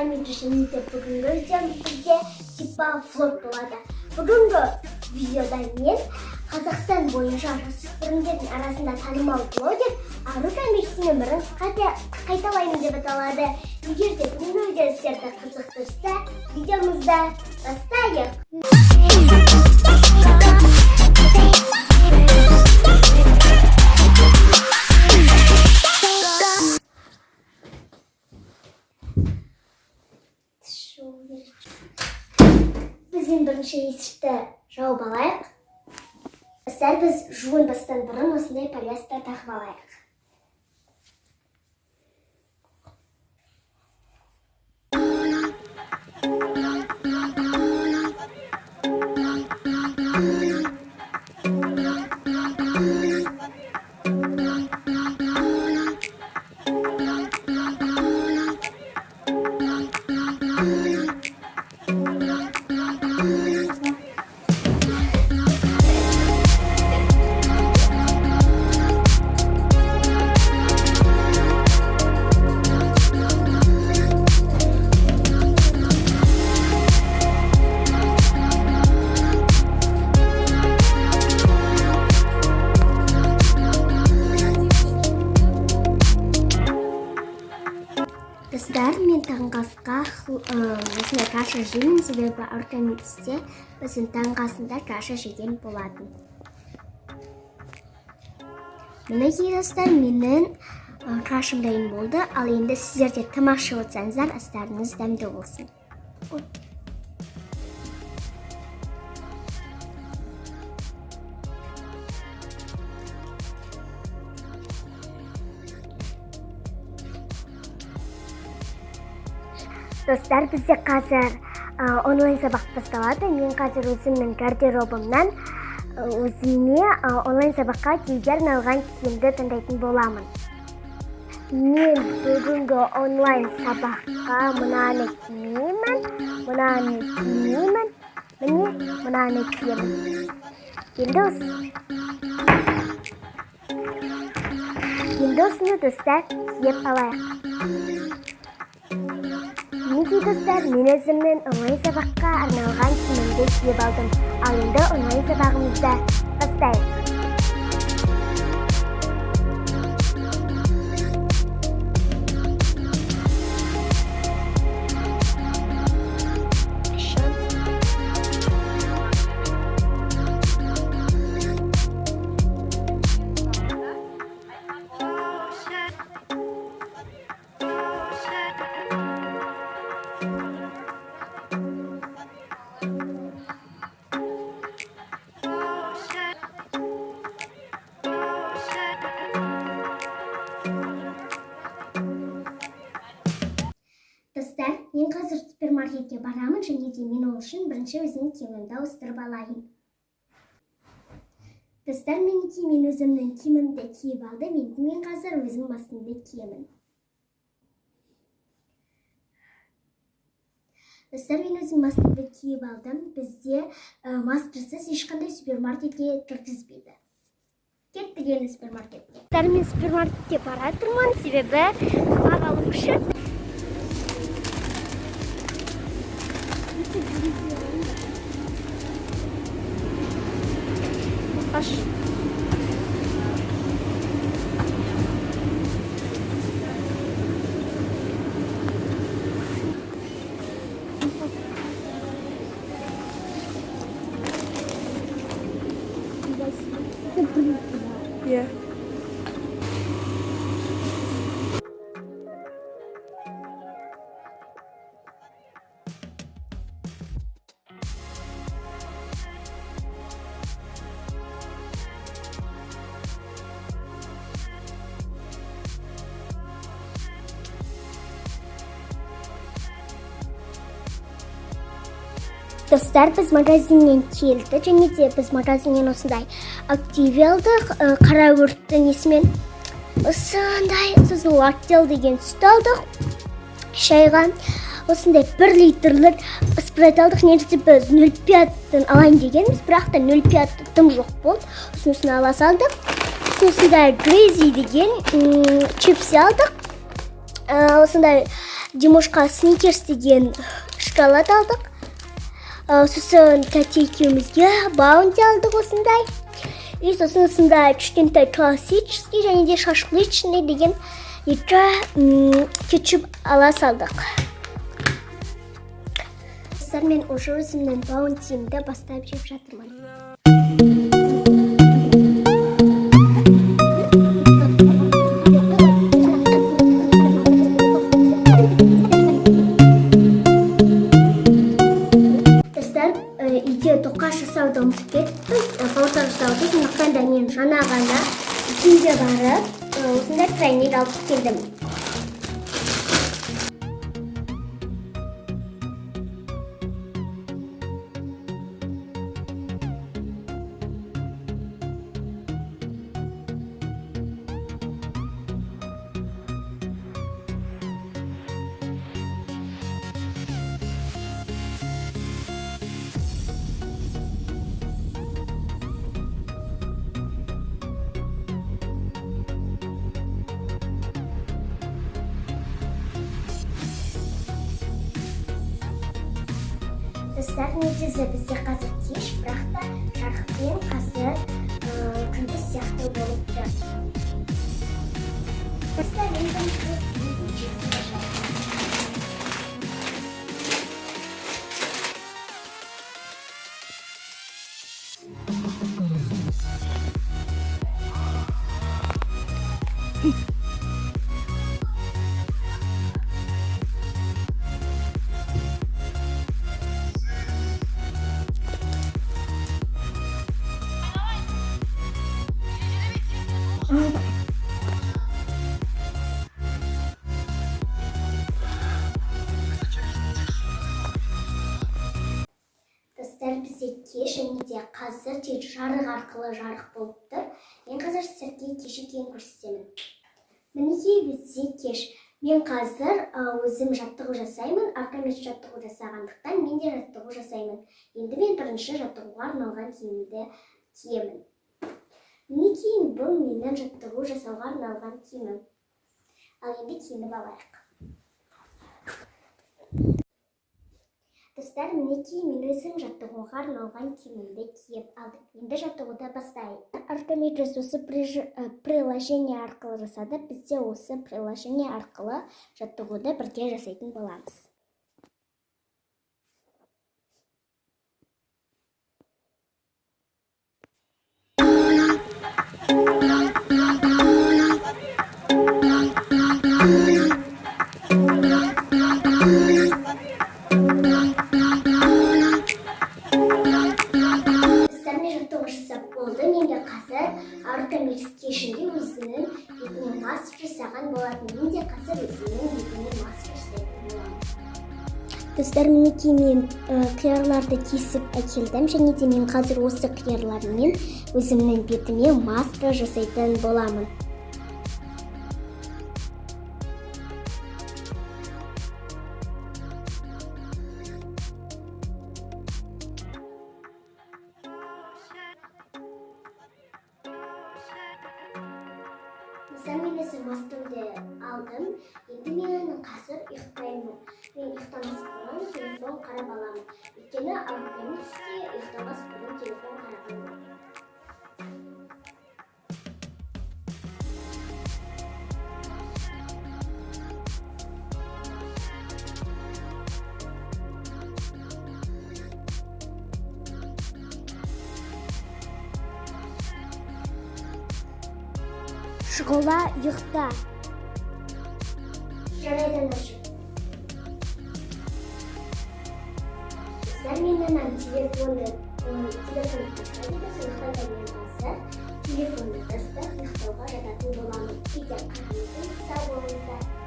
Митришинде бүгінгі видеом бізде типа влог болады. Бүгінгі видеода мен Қазақстан бойынша жасөспірімдердің арасында танымал блогер Арука Мирсин өмірін қайталаймын деп аталады. Егер де бүгінгі видео сіздерді қызықтырса, видеомызды бастайық. Бізден бірінші есікті жауып алайық. Сәл біз жуынбастан бұрын осындай полиэстер тағып алайық. Достар, мен таңғы асқа осындай каша жеймін, себебі ортамекісте біздің таңғы асында каша жеген болатын. Мінекей достар, менің кашам дайын болды, ал енді сіздер де тамақ ішіп отырсаңыздар, астарыңыз дәмді болсын. Достар, бізде қазір онлайн сабақ басталады. Мен қазір өзімнің гардеробымнан өзіме онлайн сабаққа киюге арналған киімді таңдайтын боламын. Мен бүгінгі онлайн сабаққа мынаны киемін, міне мынаны киемін. Енді осыны достар киіп алайық. Мінекей достар, мен өзімнің онлайн сабаққа арналған киімімді киіп алдым. Ал енді онлайн сабағымызды бастайық. Достар, мен қазір супермаркетке барамын, және де мен ол үшін бірінші өзімнің киімімді ауыстырып алайын. Достар, мен өзімнің киімімді киіп алдым, енді мен қазір өзім астымды киемін. Достар, мен өзім астымды киіп алдым. Бізде мастрсыз ешқандай супермаркетке кіргізбейді. Кеттік енді супермаркетке. Достар, мен супермаркетке бара тұрмын, себебі ағалым үшін. Baş. Yeah. Достар, біз магазиннен келді, және де біз магазиннен осындай актив алдық, қара өртті несімен осындай сосын лактел деген сүт алдық. Шайға осындай 1 литрлік спрайт алдық. Негізі біз 0,5-тен алайын дегенбіз, бірақ та 0,5 тым жоқ болды. Осыны ала салдық. Осындай Грейзи деген чипсы алдық. Осындай Димошқа сникерс деген шоколад алдық. Сосын тәте екеумізге баунти алдық осындай. И сосын осындай кішкентай классический және де шашлычный деген екі кетчуп ала салдық. Достар, мен уже өзімнің баунтиімді бастап жеп жатырмын. Үйде тоқаш жасауды ұмытып кеттім. Бауырсақ жасауды, сондықтан да мен жаңа ғана үйге барып осындай тройник алып келдім. Достар, негізі бізде қазір кеш, бірақ та жарықпен қазір күндіз сияқты болып тұр. Достар, бізде кеш, және де қазір тек жарық арқылы жарық болып тұр. Мен қазір сіздерге кеші кейін көрсетемін. Мінекей бізде кеш. Мен қазір өзім жаттығу жасаймын. Арқамеш жаттығу жасағандықтан мен де жаттығу жасаймын. Енді мен бірінші жаттығуға арналған киімді киемін. Мінекей бұл менің жаттығу жасауға арналған киімім. Ал енді киініп алайық. Достар, мінекей мен өзім жаттығуға арналған киімімді киіп алдым. Енді жаттығуды бастайық. Архимедес осы приложение арқылы жасады. Біз де осы приложение арқылы жаттығуды бірге жасайтын боламыз. Архимедес кешінде өзінің бетіне маска жасаған болатын. Мен де қазір өзімнің бетіне маска жасайтын боламын. Достар, мінекей мен қиярларды кесіп әкелдім, және де мен қазір осы қиярлармен өзімнің бетіме маска жасайтын боламын. Мен өзім маскамды алдым. Енді мен қазір ұйықтаймын. Мен ұйықтамас бұрын телефон қарап аламын. Өйткені Архимедесте ұйықтамас бұрын телефон қарап аламын. Шұғыла ұйықта. Жарайдан ашып. Достар, менің телефонды тастайды, сондықтан да мен қазір телефонды тастап ұйықтауға жататын боламын. Кейде қараңыздар, сау болыңыздар.